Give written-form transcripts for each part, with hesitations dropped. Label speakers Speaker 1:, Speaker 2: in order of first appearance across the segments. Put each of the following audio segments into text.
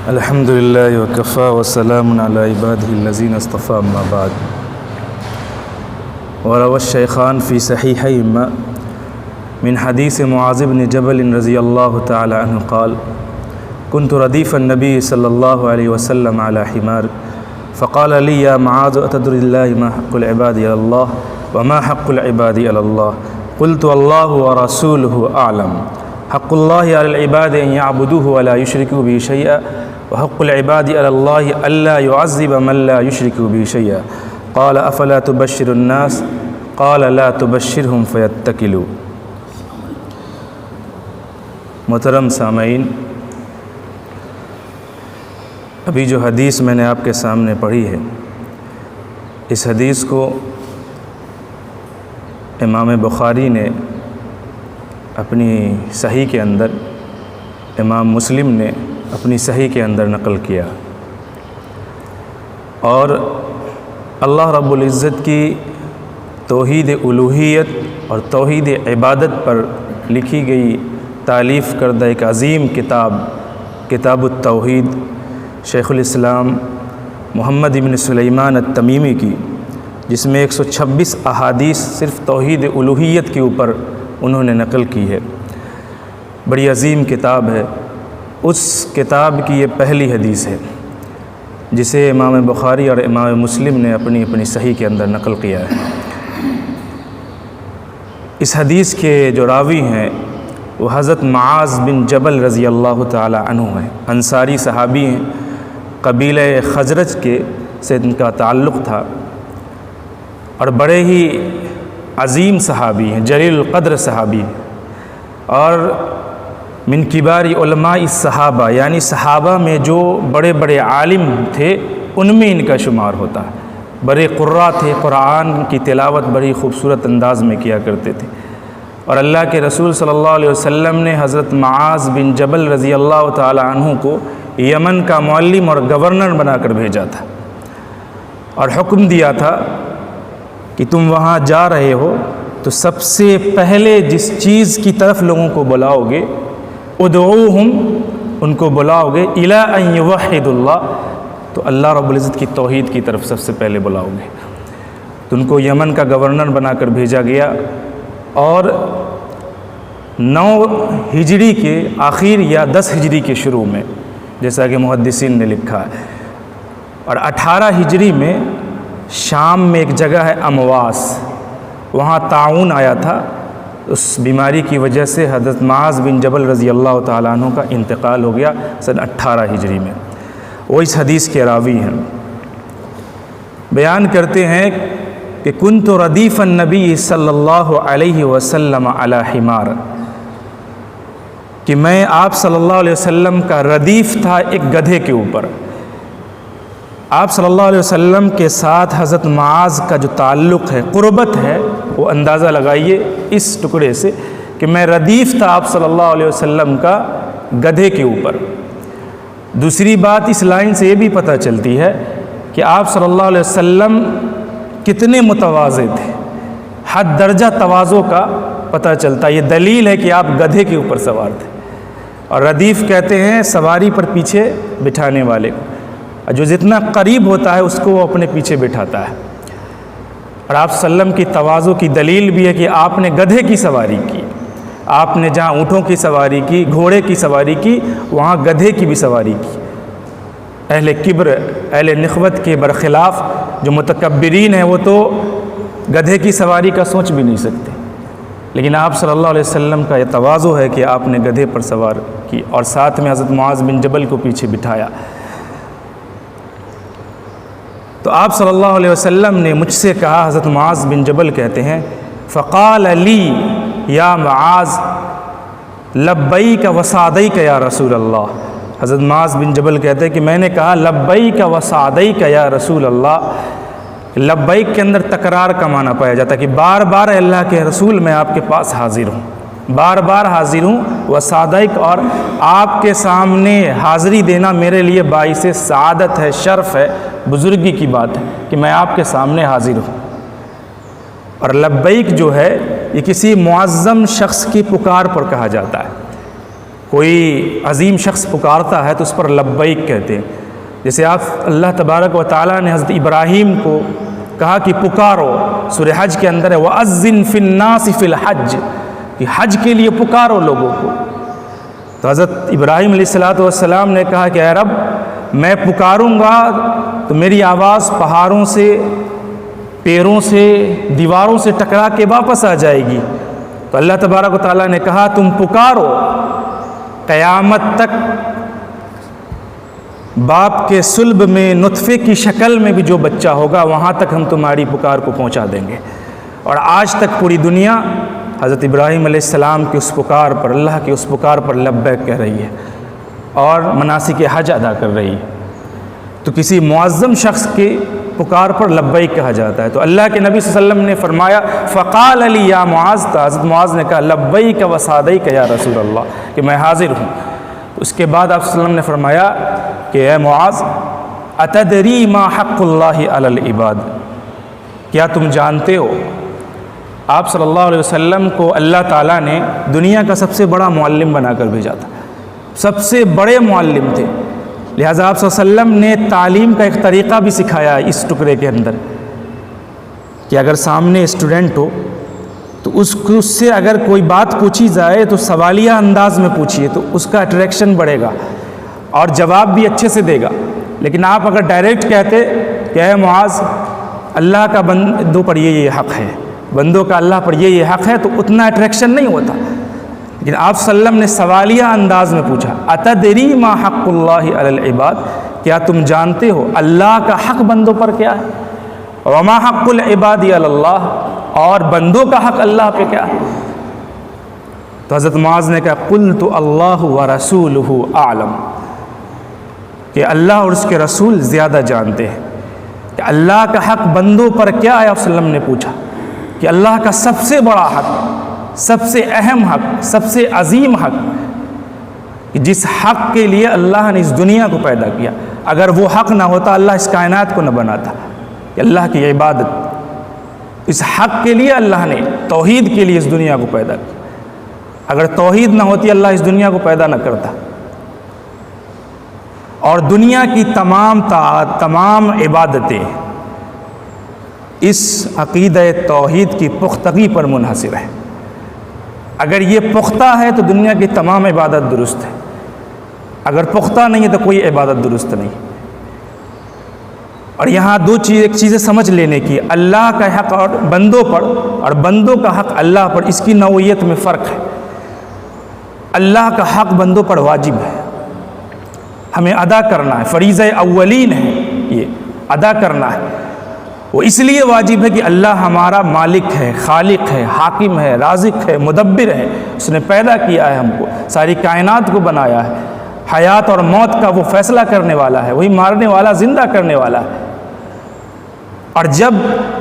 Speaker 1: الحمد لله وكفى وسلام على عباده الذين اصطفى أما بعد. وروى الشيخان في صحيحيهما من حديث معاذ بن جبل رضي الله تعالى عنه قال: كنت رديف النبي صلى الله عليه وسلم على حمار فقال لي: يا معاذ أتدري الله ما حق العباد على الله وما حق العباد على الله؟ قلت: الله ورسوله أعلم. حق الله على العباد أن يعبدوه ولا يشركوا به شيئا، وحق العباد على الله ألا يعذب من لا يشرك به شيئا. قال: أفلا تبشر الناس؟ قال: لا تبشرهم فيتكلوا. محترم سامعین، ابھی جو حدیث میں نے آپ کے سامنے پڑھی ہے، اس حدیث کو امام بخاری نے اپنی صحیح کے اندر، امام مسلم نے اپنی صحیح کے اندر نقل کیا، اور اللہ رب العزت کی توحید الوہیت اور توحید عبادت پر لکھی گئی تالیف کردہ ایک عظیم کتاب التوحید شیخ الاسلام محمد ابن سلیمان التمیمی کی، جس میں 126 احادیث صرف توحید الوہیت کے اوپر انہوں نے نقل کی ہے. بڑی عظیم کتاب ہے. اس کتاب کی یہ پہلی حدیث ہے جسے امام بخاری اور امام مسلم نے اپنی صحیح کے اندر نقل کیا ہے. اس حدیث کے جو راوی ہیں وہ حضرت معاذ بن جبل رضی اللہ تعالی عنہ ہیں. انصاری صحابی ہیں، قبیلہ خزرج کے سے ان کا تعلق تھا، اور بڑے ہی عظیم صحابی ہیں، جلیل القدر صحابی ہیں، اور من کبار علماء الصحابہ، یعنی صحابہ میں جو بڑے بڑے عالم تھے ان میں ان کا شمار ہوتا ہے. بڑے قراء تھے، قرآن کی تلاوت بڑی خوبصورت انداز میں کیا کرتے تھے، اور اللہ کے رسول صلی اللہ علیہ وسلم نے حضرت معاذ بن جبل رضی اللہ تعالی عنہ کو یمن کا معلم اور گورنر بنا کر بھیجا تھا، اور حکم دیا تھا کہ تم وہاں جا رہے ہو تو سب سے پہلے جس چیز کی طرف لوگوں کو بلاؤ گے، ادعوہم، ان کو بلاؤ گے، الی ان یوحدوا اللہ، تو اللہ رب العزت کی توحید کی طرف سب سے پہلے بلاؤ گے. تو ان کو یمن کا گورنر بنا کر بھیجا گیا، اور 9 ہجری کے آخر یا 10 ہجری کے شروع میں، جیسا کہ محدثین نے لکھا ہے، اور 18 ہجری میں شام میں ایک جگہ ہے امواس، وہاں طاعون آیا تھا. اس بیماری کی وجہ سے حضرت معاذ بن جبل رضی اللہ تعالیٰ عنہ کا انتقال ہو گیا سن 18 ہجری میں. وہ اس حدیث کے راوی ہیں. بیان کرتے ہیں کہ کنت ردیف النبی صلی اللہ علیہ وسلم علی حمار، کہ میں آپ صلی اللہ علیہ وسلم کا ردیف تھا ایک گدھے کے اوپر. آپ صلی اللہ علیہ وسلم کے ساتھ حضرت معاذ کا جو تعلق ہے، قربت ہے، وہ اندازہ لگائیے اس ٹکڑے سے کہ میں ردیف تھا آپ صلی اللہ علیہ وسلم کا گدھے کے اوپر. دوسری بات اس لائن سے یہ بھی پتہ چلتی ہے کہ آپ صلی اللہ علیہ وسلم کتنے متواضع تھے. حد درجہ تواضع کا پتہ چلتا ہے. یہ دلیل ہے کہ آپ گدھے کے اوپر سوار تھے، اور ردیف کہتے ہیں سواری پر پیچھے بٹھانے والے کو، جو جتنا قریب ہوتا ہے اس کو وہ اپنے پیچھے بٹھاتا ہے. اور آپ صلی اللہ علیہ وسلم کی تواضع کی دلیل بھی ہے کہ آپ نے گدھے کی سواری کی. آپ نے جہاں اونٹوں کی سواری کی، گھوڑے کی سواری کی، وہاں گدھے کی بھی سواری کی. اہل کبر، اہل نخوت کے برخلاف جو متکبرین ہیں وہ تو گدھے کی سواری کا سوچ بھی نہیں سکتے، لیکن آپ صلی اللہ علیہ وسلم کا یہ تواضع ہے کہ آپ نے گدھے پر سوار کی، اور ساتھ میں حضرت معاذ بن جبل کو پیچھے بٹھایا. تو آپ صلی اللہ علیہ وسلم نے مجھ سے کہا، حضرت معاذ بن جبل کہتے ہیں، فقال لی یا معاذ لبیک وسعدیک یا رسول اللہ. حضرت معاذ بن جبل کہتے ہیں کہ میں نے کہا لبیک وسعدیک یا رسول اللہ. لبیک کے اندر تکرار کا معنی پایا جاتا ہے کہ بار بار اللہ کے رسول میں آپ کے پاس حاضر ہوں، بار بار حاضر ہوں. وسعدیک، اور آپ کے سامنے حاضری دینا میرے لیے باعث سعادت ہے، شرف ہے، بزرگی کی بات ہے کہ میں آپ کے سامنے حاضر ہوں. اور لبیک جو ہے یہ کسی معظم شخص کی پکار پر کہا جاتا ہے. کوئی عظیم شخص پکارتا ہے تو اس پر لبیک کہتے ہیں. جیسے آپ اللہ تبارک و تعالیٰ نے حضرت ابراہیم کو کہا کہ پکارو، سورہ حج کے اندر ہے وَأَذِّن فِي النَّاسِ فِي الْحَجِّ، کہ حج کے لیے پکارو لوگوں کو. تو حضرت ابراہیم علیہ السلام نے کہا کہ اے رب میں پکاروں گا تو میری آواز پہاڑوں سے، پیروں سے، دیواروں سے ٹکرا کے واپس آ جائے گی. تو اللہ تبارک و تعالیٰ نے کہا تم پکارو، قیامت تک باپ کے صلب میں نطفے کی شکل میں بھی جو بچہ ہوگا وہاں تک ہم تمہاری پکار کو پہنچا دیں گے. اور آج تک پوری دنیا حضرت ابراہیم علیہ السلام کی اس پکار پر، اللہ کی اس پکار پر لبیک کہہ رہی ہے اور مناسک حج ادا کر رہی ہے. تو کسی معظم شخص کی پکار پر لبیک کہا جاتا ہے. تو اللہ کے نبی صلی اللہ علیہ وسلم نے فرمایا فقال علی یا معاذ، حضرت معاذ نے کہا لبیک و صادیک یا رسول اللہ، کہ میں حاضر ہوں. اس کے بعد آپ صلی اللہ علیہ وسلم نے فرمایا کہ اے معاذ اتدری ما حق اللہ علی العباد، کیا تم جانتے ہو آپ صلی اللہ علیہ وسلم کو اللہ تعالیٰ نے دنیا کا سب سے بڑا معلم بنا کر بھیجا تھا، سب سے بڑے معلم تھے. لہٰذا آپ صلی اللہ علیہ وسلم نے تعلیم کا ایک طریقہ بھی سکھایا اس ٹکڑے کے اندر کہ اگر سامنے اسٹوڈنٹ ہو تو اس سے اگر کوئی بات پوچھی جائے تو سوالیہ انداز میں پوچھیے، تو اس کا اٹریکشن بڑھے گا اور جواب بھی اچھے سے دے گا. لیکن آپ اگر ڈائریکٹ کہتے کہ اے معاذ اللہ کا بندوں پر یہ حق ہے، بندوں کا اللہ پر یہ حق ہے، تو اتنا اٹریکشن نہیں ہوتا. لیکن آپ صلی اللہ علیہ وسلم نے سوالیہ انداز میں پوچھا اتدری ما حق اللہ علی العباد، کیا تم جانتے ہو اللہ کا حق بندوں پر کیا ہے، وما حق العباد علی اللہ، اور بندوں کا حق اللہ پہ کیا ہے. تو حضرت معاذ نے کہا قلت اللہ ورسولہ اعلم، کہ اللہ اور اس کے رسول زیادہ جانتے ہیں کہ اللہ کا حق بندوں پر کیا ہے. آپ صلی اللہ علیہ وسلم نے پوچھا کہ اللہ کا سب سے بڑا حق، سب سے اہم حق، سب سے عظیم حق، کہ جس حق کے لیے اللہ نے اس دنیا کو پیدا کیا، اگر وہ حق نہ ہوتا اللہ اس کائنات کو نہ بناتا. کہ اللہ کی عبادت، اس حق کے لیے اللہ نے توحید کے لیے اس دنیا کو پیدا کیا. اگر توحید نہ ہوتی اللہ اس دنیا کو پیدا نہ کرتا. اور دنیا کی تمام طاعات، تمام عبادتیں اس عقیدہ توحید کی پختگی پر منحصر ہے. اگر یہ پختہ ہے تو دنیا کی تمام عبادت درست ہے، اگر پختہ نہیں ہے تو کوئی عبادت درست نہیں. اور یہاں ایک چیزیں سمجھ لینے کی، اللہ کا حق اور بندوں پر، اور بندوں کا حق اللہ پر، اس کی نوعیت میں فرق ہے. اللہ کا حق بندوں پر واجب ہے، ہمیں ادا کرنا ہے، فریضہ اولین ہے، یہ ادا کرنا ہے. وہ اس لیے واجب ہے کہ اللہ ہمارا مالک ہے، خالق ہے، حاکم ہے، رازق ہے، مدبر ہے. اس نے پیدا کیا ہے ہم کو، ساری کائنات کو بنایا ہے. حیات اور موت کا وہ فیصلہ کرنے والا ہے، وہی مارنے والا، زندہ کرنے والا ہے. اور جب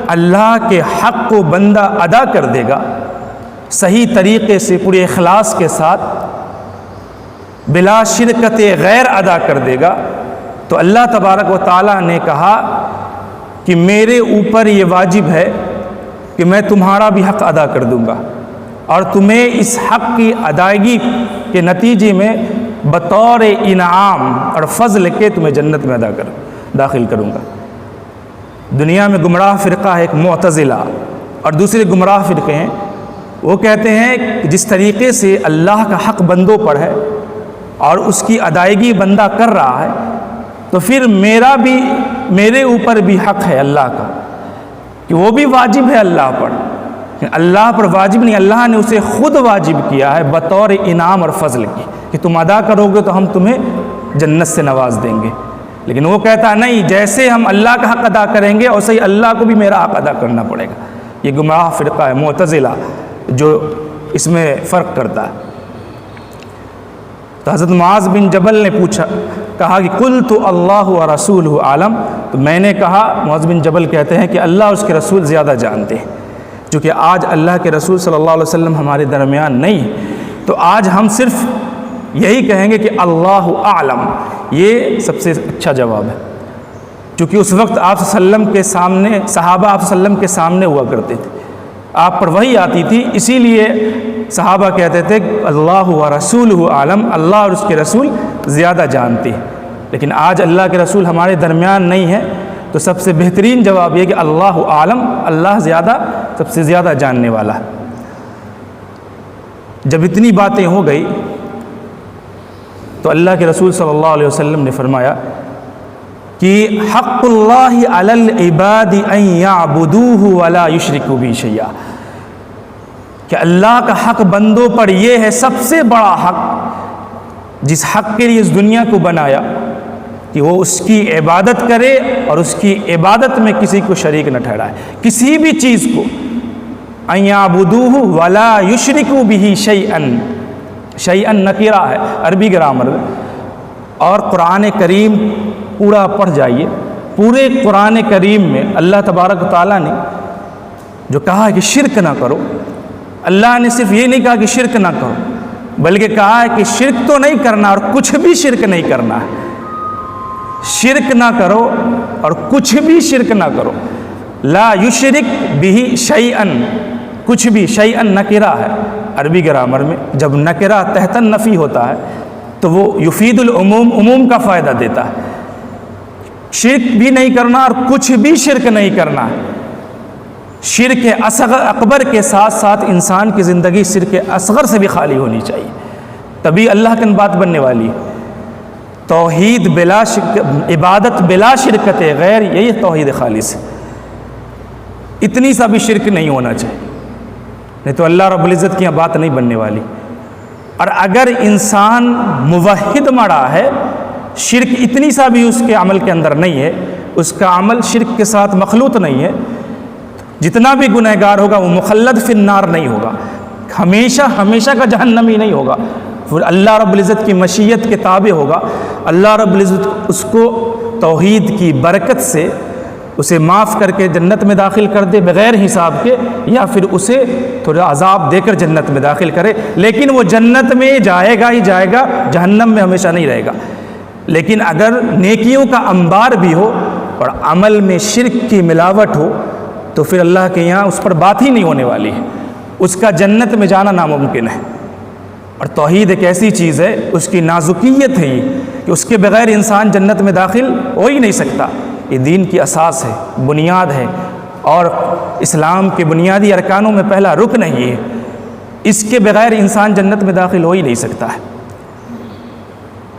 Speaker 1: اللہ کے حق کو بندہ ادا کر دے گا صحیح طریقے سے، پورے اخلاص کے ساتھ، بلا شرکت غیر ادا کر دے گا، تو اللہ تبارک و تعالیٰ نے کہا کہ میرے اوپر یہ واجب ہے کہ میں تمہارا بھی حق ادا کر دوں گا، اور تمہیں اس حق کی ادائیگی کے نتیجے میں بطور انعام اور فضل کے تمہیں جنت میں داخل کروں گا. دنیا میں گمراہ فرقہ ہے ایک معتزلہ، اور دوسرے گمراہ فرقے ہیں، وہ کہتے ہیں کہ جس طریقے سے اللہ کا حق بندوں پر ہے اور اس کی ادائیگی بندہ کر رہا ہے، تو پھر میرے اوپر بھی حق ہے اللہ کا، کہ وہ بھی واجب ہے اللہ پر. اللہ پر واجب نہیں، اللہ نے اسے خود واجب کیا ہے بطور انعام اور فضل کی، کہ تم ادا کرو گے تو ہم تمہیں جنت سے نواز دیں گے. لیکن وہ کہتا نہیں، جیسے ہم اللہ کا حق ادا کریں گے ویسے ہی اللہ کو بھی میرا حق ادا کرنا پڑے گا. یہ گمراہ فرقہ ہے معتزلہ جو اس میں فرق کرتا ہے. تو حضرت معاذ بن جبل نے کہا کہ قلت اللہ و رسولہ عالم، تو میں نے کہا، معاذ بن جبل کہتے ہیں کہ اللہ اور اس کے رسول زیادہ جانتے ہیں. چونکہ آج اللہ کے رسول صلی اللہ علیہ وسلم ہمارے درمیان نہیں ہے، تو آج ہم صرف یہی کہیں گے کہ اللہ اعلم. یہ سب سے اچھا جواب ہے، چونکہ اس وقت آپ صلی اللہ علیہ وسلم کے سامنے، صحابہ آپ صلی اللہ علیہ وسلم کے سامنے ہوا کرتے تھے. آپ پر وحی آتی تھی، اسی لیے صحابہ کہتے تھے اللہ و رسولہ عالم، اللہ اور اس کے رسول زیادہ جانتے ہیں۔ لیکن آج اللہ کے رسول ہمارے درمیان نہیں ہے، تو سب سے بہترین جواب یہ کہ اللہ عالم، اللہ سب سے زیادہ جاننے والا ہے۔ جب اتنی باتیں ہو گئی تو اللہ کے رسول صلی اللہ علیہ وسلم نے فرمایا کہ حق اللہ علی العباد ان یعبدوہ ولا یشرکوا بہ شیئا، کہ اللہ کا حق بندوں پر یہ ہے سب سے بڑا حق، جس حق کے لیے اس دنیا کو بنایا، کہ وہ اس کی عبادت کرے اور اس کی عبادت میں کسی کو شریک نہ ٹھہرائے، کسی بھی چیز کو۔ ان یعبدوہ ولا یشرکوا بہ شیئا، شیئا نکرہ ہے عربی گرامر میں، اور قرآن کریم پورا پڑھ جائیے، پورے قرآن کریم میں اللہ تبارک و تعالیٰ نے جو کہا ہے کہ شرک نہ کرو، اللہ نے صرف یہ نہیں کہا کہ شرک نہ کرو، بلکہ کہا ہے کہ شرک تو نہیں کرنا اور کچھ بھی شرک نہیں کرنا ہے، شرک نہ کرو اور کچھ بھی شرک نہ کرو۔ لا یشرک بہ شیئا، کچھ بھی، شیئا نکرہ ہے عربی گرامر میں، جب نکرہ تحت النفی ہوتا ہے تو وہ یفید العموم، عموم کا فائدہ دیتا ہے۔ شرک بھی نہیں کرنا اور کچھ بھی شرک نہیں کرنا، شرک اصغر اکبر کے ساتھ ساتھ انسان کی زندگی شرک اصغر سے بھی خالی ہونی چاہیے، تبھی اللہ کی بات بننے والی ہے۔ توحید بلا شرک، عبادت بلا شرکت غیر، یہی توحید خالص ہے، اتنی سا بھی شرک نہیں ہونا چاہیے، نہیں تو اللہ رب العزت کی یہاں بات نہیں بننے والی۔ اور اگر انسان موحد مرا ہے، شرک اتنی سا بھی اس کے عمل کے اندر نہیں ہے، اس کا عمل شرک کے ساتھ مخلوط نہیں ہے، جتنا بھی گنہگار ہوگا وہ مخلد فی النار نہیں ہوگا، ہمیشہ کا جہنمی نہیں ہوگا، پھر اللہ رب العزت کی مشیت کے تابع ہوگا۔ اللہ رب العزت اس کو توحید کی برکت سے اسے معاف کر کے جنت میں داخل کر دے بغیر حساب کے، یا پھر اسے تھوڑا عذاب دے کر جنت میں داخل کرے، لیکن وہ جنت میں جائے گا ہی جائے گا، جہنم میں ہمیشہ نہیں رہے گا۔ لیکن اگر نیکیوں کا انبار بھی ہو اور عمل میں شرک کی ملاوٹ ہو تو پھر اللہ کے یہاں اس پر بات ہی نہیں ہونے والی ہے، اس کا جنت میں جانا ناممکن ہے۔ اور توحید ایک ایسی چیز ہے، اس کی نازکیت ہے یہ کہ اس کے بغیر انسان جنت میں داخل ہو ہی نہیں سکتا، یہ دین کی اساس ہے، بنیاد ہے، اور اسلام کے بنیادی ارکانوں میں پہلا رکن ہے یہ، اس کے بغیر انسان جنت میں داخل ہو ہی نہیں سکتا ہے۔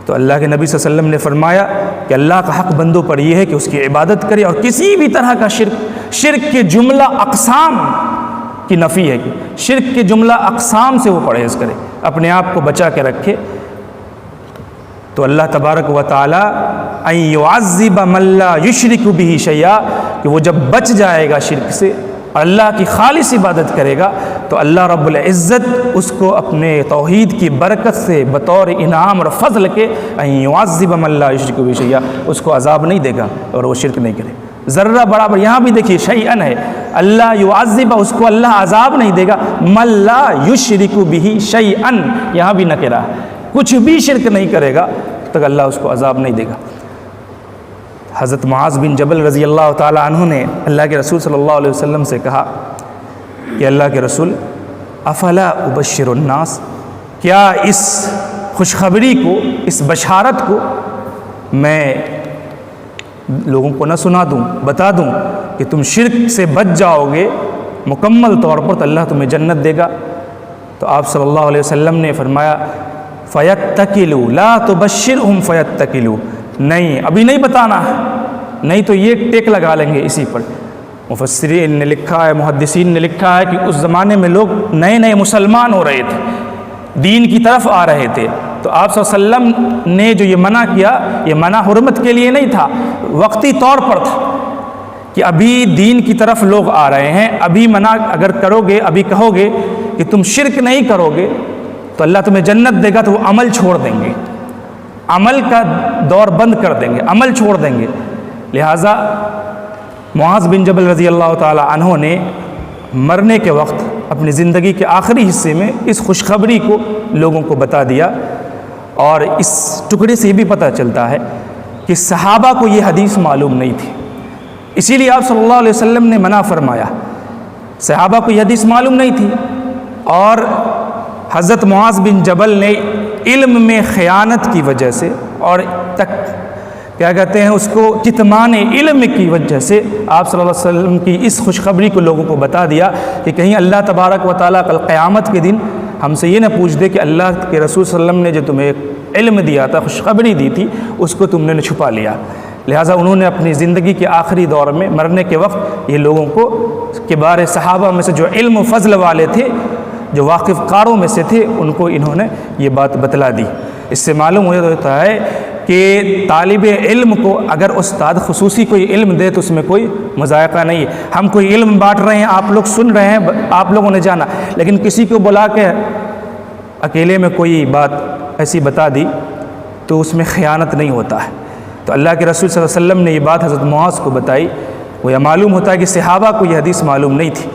Speaker 1: تو اللہ کے نبی صلی اللہ علیہ وسلم نے فرمایا کہ اللہ کا حق بندوں پر یہ ہے کہ اس کی عبادت کرے، اور کسی بھی طرح کا شرک کے جملہ اقسام کی نفی ہے، کہ شرک کے جملہ اقسام سے وہ پرہیز کرے، اپنے آپ کو بچا کے رکھے۔ تو اللہ تبارک و تعالی ان یعذب من لا یشرک بہ شیئا، کہ وہ جب بچ جائے گا شرک سے اور اللہ کی خالص عبادت کرے گا تو اللہ رب العزت اس کو اپنے توحید کی برکت سے بطور انعام اور فضل کے ان یعذب من لا یشرک بہ شیئا، اس کو عذاب نہیں دے گا اور وہ شرک نہیں کرے ذرہ برابر۔ یہاں بھی دیکھیے شیئن ہے، اللہ یعذب، اس کو اللہ عذاب نہیں دے گا، من لا یشرک بہ شیئا، یہاں بھی نکرہ، کچھ بھی شرک نہیں کرے گا تک اللہ اس کو عذاب نہیں دے گا۔ حضرت معاذ بن جبل رضی اللہ تعالی عنہ نے اللہ کے رسول صلی اللہ علیہ وسلم سے کہا کہ اللہ کے رسول افلا ابشر الناس، کیا اس خوشخبری کو، اس بشارت کو میں لوگوں کو نہ سنا دوں، بتا دوں کہ تم شرک سے بچ جاؤ گے مکمل طور پر تو اللہ تمہیں جنت دے گا؟ تو آپ صلی اللہ علیہ وسلم نے فرمایا فَيَتَّكِلُوا لَا تُبَشِّرْهُمْ فَيَتَّكِلُوا، نہیں ابھی نہیں بتانا ہے، نہیں تو یہ ٹیک لگا لیں گے اسی پر۔ مفسرین نے لکھا ہے، محدثین نے لکھا ہے کہ اس زمانے میں لوگ نئے مسلمان ہو رہے تھے، دین کی طرف آ رہے تھے، تو آپ صلی اللہ علیہ وسلم نے جو یہ منع کیا، یہ منع حرمت کے لیے نہیں تھا، وقتی طور پر تھا کہ ابھی دین کی طرف لوگ آ رہے ہیں، ابھی منع اگر کرو گے، ابھی کہو گے کہ تم شرک نہیں کرو گے تو اللہ تمہیں جنت دے گا، تو وہ عمل چھوڑ دیں گے، عمل کا دور بند کر دیں گے، عمل چھوڑ دیں گے۔ لہٰذا معاذ بن جبل رضی اللہ تعالی عنہ نے مرنے کے وقت اپنی زندگی کے آخری حصے میں اس خوشخبری کو لوگوں کو بتا دیا، اور اس ٹکڑے سے یہ بھی پتہ چلتا ہے کہ صحابہ کو یہ حدیث معلوم نہیں تھی، اسی لیے آپ صلی اللہ علیہ وسلم نے منع فرمایا صحابہ کو یہ حدیث معلوم نہیں تھی، اور حضرت معاذ بن جبل نے علم میں خیانت کی وجہ سے اور کیا کہتے ہیں اس کو کتمان علم کی وجہ سے آپ صلی اللہ علیہ وسلم کی اس خوشخبری کو لوگوں کو بتا دیا کہ کہیں اللہ تبارک و تعالیٰ کل قیامت کے دن ہم سے یہ نہ پوچھ دے کہ اللہ کے رسول صلی اللہ علیہ وسلم نے جو تمہیں علم دیا تھا، خوشخبری دی تھی، اس کو تم نے چھپا لیا۔ لہٰذا انہوں نے اپنی زندگی کے آخری دور میں مرنے کے وقت یہ لوگوں کو کبار صحابہ میں سے جو علم و فضل والے تھے، جو واقف کاروں میں سے تھے، ان کو انہوں نے یہ بات بتلا دی۔ اس سے معلوم ہوتا ہے کہ طالب علم کو اگر استاد خصوصی کوئی علم دے تو اس میں کوئی مذائقہ نہیں ہے۔ ہم کوئی علم بانٹ رہے ہیں، آپ لوگ سن رہے ہیں، آپ لوگوں نے جانا، لیکن کسی کو بلا کے اکیلے میں کوئی بات ایسی بتا دی تو اس میں خیانت نہیں ہوتا ہے۔ تو اللہ کے رسول صلی اللہ علیہ وسلم نے یہ بات حضرت معاذ کو بتائی، وہ یہ معلوم ہوتا ہے کہ صحابہ کو یہ حدیث معلوم نہیں تھی،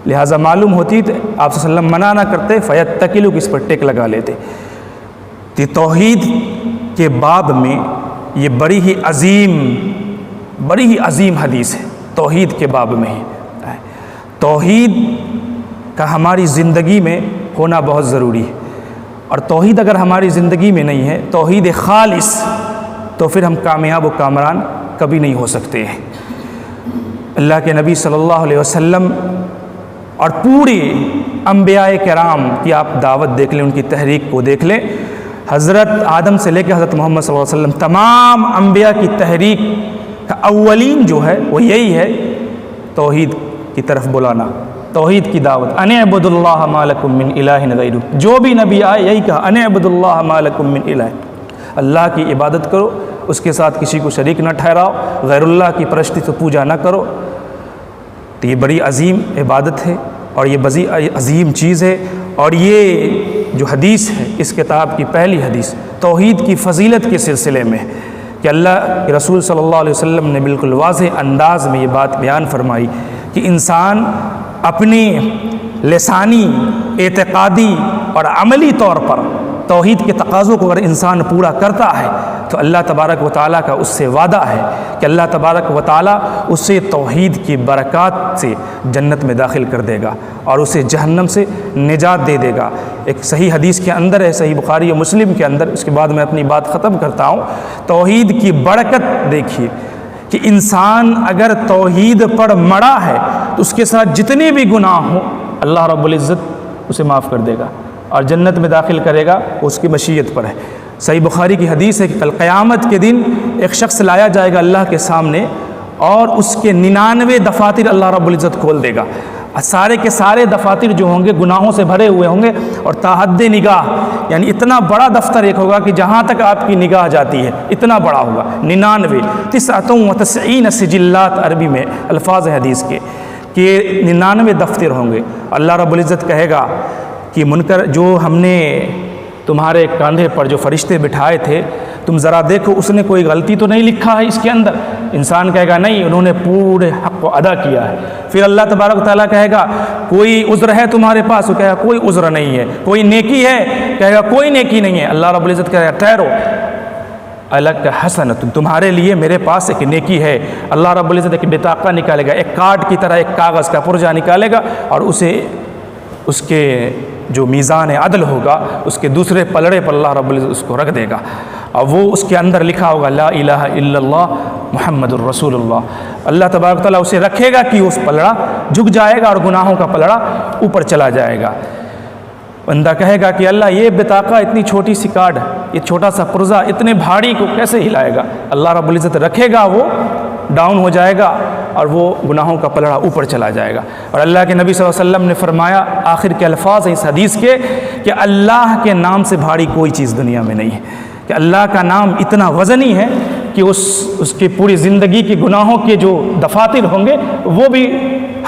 Speaker 1: لہٰذا معلوم ہوتی تو آپ صلی اللہ علیہ وسلم منع نہ کرتے، فیتکلوا کہ اس پر ٹیک لگا لیتے۔ کہ توحید کے باب میں یہ بڑی ہی عظیم حدیث ہے، توحید کے باب میں ہے۔ توحید کا ہماری زندگی میں ہونا بہت ضروری ہے، اور توحید اگر ہماری زندگی میں نہیں ہے، توحید خالص، تو پھر ہم کامیاب و کامران کبھی نہیں ہو سکتے ہیں۔ اللہ کے نبی صلی اللہ علیہ وسلم اور پورے انبیاء کرام کی آپ دعوت دیکھ لیں، ان کی تحریک کو دیکھ لیں، حضرت آدم سے لے کے حضرت محمد صلی اللہ علیہ وسلم تمام انبیاء کی تحریک کا اولین جو ہے وہ یہی ہے، توحید کی طرف بلانا، توحید کی دعوت۔ ان اعبدوا اللہ ما لکم من الہ غیرہ، جو بھی نبی آئے یہی کہا، ان اعبدوا اللہ ما لکم من الہ، اللہ کی عبادت کرو، اس کے ساتھ کسی کو شریک نہ ٹھہراؤ، غیر اللہ کی پرستی تو پوجا نہ کرو۔ تو یہ بڑی عظیم عبادت ہے، اور یہ بڑی عظیم چیز ہے، اور یہ جو حدیث ہے اس کتاب کی پہلی حدیث توحید کی فضیلت کے سلسلے میں، کہ اللہ کے رسول صلی اللہ علیہ وسلم نے بالکل واضح انداز میں یہ بات بیان فرمائی کہ انسان اپنی لسانی، اعتقادی اور عملی طور پر توحید کے تقاضوں کو اگر انسان پورا کرتا ہے تو اللہ تبارک و تعالیٰ کا اس سے وعدہ ہے کہ اللہ تبارک و تعالیٰ اسے توحید کی برکات سے جنت میں داخل کر دے گا اور اسے جہنم سے نجات دے دے گا۔ ایک صحیح حدیث کے اندر ہے، صحیح بخاری و مسلم کے اندر، اس کے بعد میں اپنی بات ختم کرتا ہوں۔ توحید کی برکت دیکھیے کہ انسان اگر توحید پر مڑا ہے تو اس کے ساتھ جتنے بھی گناہ ہوں اللہ رب العزت اسے معاف کر دے گا اور جنت میں داخل کرے گا، اس کی مشیت پر ہے۔ صحیح بخاری کی حدیث ہے کہ کل قیامت کے دن ایک شخص لایا جائے گا اللہ کے سامنے، اور اس کے 99 دفاتر اللہ رب العزت کھول دے گا۔ سارے کے سارے دفاتر جو ہوں گے گناہوں سے بھرے ہوئے ہوں گے، اور تاحد نگاہ، یعنی اتنا بڑا دفتر ایک ہوگا کہ جہاں تک آپ کی نگاہ جاتی ہے اتنا بڑا ہوگا۔ 99 99 سجلات، عربی میں الفاظ حدیث کے کہ 99 دفتر ہوں گے۔ اللہ رب العزت کہے گا کہ منکر، جو ہم نے تمہارے کاندھے پر جو فرشتے بٹھائے تھے، تم ذرا دیکھو اس نے کوئی غلطی تو نہیں لکھا ہے اس کے اندر؟ انسان کہے گا نہیں، انہوں نے پورے حق کو ادا کیا ہے۔ پھر اللہ تبارک و تعالیٰ کہے گا کوئی عذر ہے تمہارے پاس؟ وہ کہے گا کوئی عذر نہیں ہے۔ کوئی نیکی ہے؟ کہے گا کوئی نیکی نہیں ہے۔ اللہ رب العزت کہے گا ٹھہرو، الگ حسنۃ، تمہارے لیے میرے پاس ایک نیکی ہے۔ اللہ رب العزت ایک بطاقہ نکالے گا، ایک کارڈ کی طرح ایک کاغذ کا پرجا نکالے گا، اور اسے اس کے جو میزان عدل ہوگا اس کے دوسرے پلڑے پر اللہ رب العزت اس کو رکھ دے گا، اور وہ اس کے اندر لکھا ہوگا لا الہ الا اللہ محمد الرسول اللہ۔ اللہ تبارک و تعالیٰ اسے رکھے گا کہ اس پلڑا جھک جائے گا اور گناہوں کا پلڑا اوپر چلا جائے گا۔ بندہ کہے گا کہ اللہ یہ بطاقہ، اتنی چھوٹی سی کارڈ، یہ چھوٹا سا پرزہ اتنے بھاری کو کیسے ہلائے گا؟ اللہ رب العزت رکھے گا، وہ ڈاؤن ہو جائے گا اور وہ گناہوں کا پلڑا اوپر چلا جائے گا۔ اور اللہ کے نبی صلی اللہ علیہ وسلم نے فرمایا، آخر کے الفاظ ہیں اس حدیث کے، کہ اللہ کے نام سے بھاری کوئی چیز دنیا میں نہیں ہے، کہ اللہ کا نام اتنا وزنی ہے کہ اس کی پوری زندگی کے گناہوں کے جو دفاتر ہوں گے وہ بھی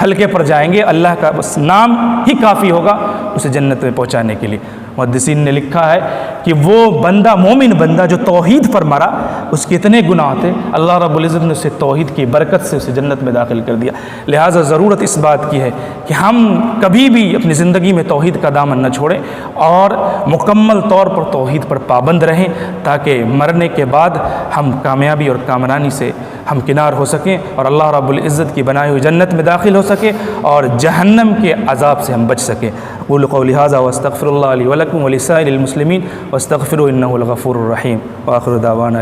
Speaker 1: ہلکے پر جائیں گے۔ اللہ کا بس نام ہی کافی ہوگا اسے جنت میں پہنچانے کے لیے۔ محدثین نے لکھا ہے کہ وہ بندہ، مومن بندہ جو توحید پر مرا، اس کے اتنے گناہ تھے، اللہ رب العزت نے اسے توحید کی برکت سے اسے جنت میں داخل کر دیا۔ لہٰذا ضرورت اس بات کی ہے کہ ہم کبھی بھی اپنی زندگی میں توحید کا دامن نہ چھوڑیں اور مکمل طور پر توحید پر پابند رہیں، تاکہ مرنے کے بعد ہم کامیابی اور کامرانی سے ہم کنار ہو سکیں اور اللہ رب العزت کی بنائی ہوئی جنت میں داخل ہو سکیں اور جہنم کے عذاب سے ہم بچ سکیں۔ اقول قولی ھذا واستغفر اللہ لی ولکم ولسائر المسلمین واستغفروا انہ الغفور الرحیم، وآخر دعوانا